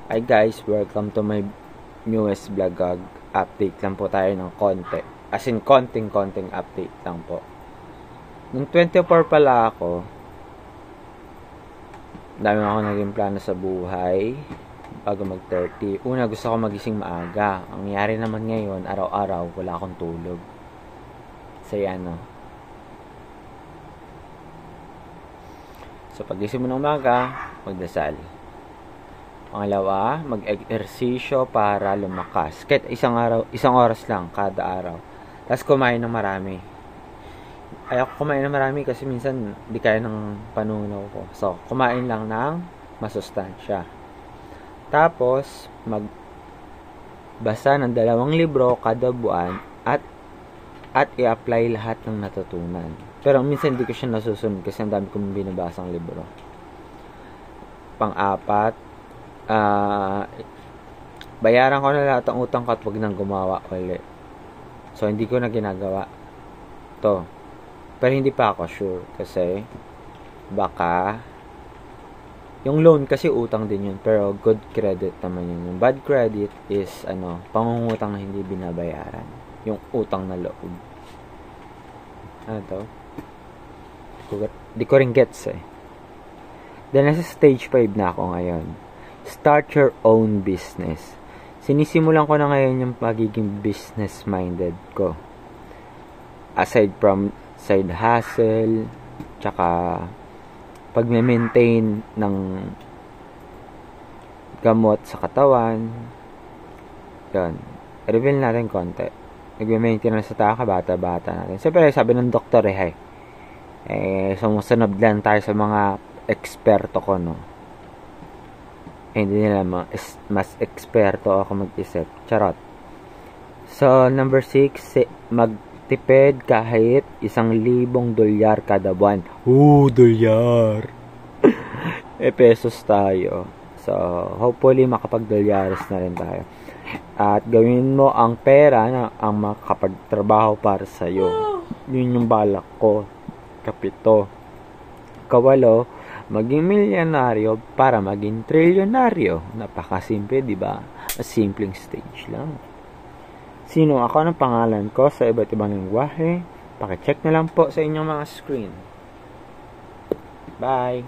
Hi guys, welcome to my newest vlog. Update lang po tayo ng konti. As in, konting update lang po. Nung 24 pala ako, dami ako naging plano sa buhay bago mag 30. Una, gusto ko magising maaga. Ang nangyari naman ngayon, araw-araw, wala akong tulog. Saya, no? So, pagising mo ng umaga, magdasal. Pangalawa, mag-ehersisyo para lumakas. Kahit isang oras lang kada araw. Tapos kumain ng marami. Ayoko kumain ng marami kasi minsan di kaya ng panunaw ko. So, kumain lang ng masustansya. Tapos, magbasa ng 2 libro kada buwan at i-apply lahat ng natutunan. Pero minsan di ko siya nasusunod kasi ang dami kong binabasang libro. Pang-apat, bayaran ko na lahat ng utang ko at wag nang gumawa ulit. So, hindi ko na ginagawa to. Pero hindi pa ako sure kasi baka yung loan kasi utang din yun, pero good credit naman yun. Yung bad credit is pangungutang na hindi binabayaran. Yung utang na loob. Ano to? Di ko rin gets eh. Then nasa stage 5 na ako ngayon. Start your own business. Sinisimulan ko na ngayon yung pagiging business-minded ko. Aside from side hustle, tsaka pag-maintain ng gamot sa katawan. Yun. Reveal natin konti. Nag-maintain na sa bata-bata natin. Siyempre, sabi ng doktor sumusunod lang tayo sa mga eksperto ko, no? Hindi nila mas eksperto ako mag-isip. Charot. So, number 6, magtipid kahit $1,000 kada buwan. Dolyar! Pesos tayo. So, hopefully makapag-dolyares na rin tayo. At gawin mo ang pera na ang makapagtrabaho para sa'yo. Yun yung balak ko. 7. 8. Maging milyonaryo para maging trilyonaryo. Napakasimple, di ba? A simpleng stage lang. Sino ako ng pangalan ko sa iba't ibang lengguwahe? Paki-check na lang po sa inyong mga screen. Bye!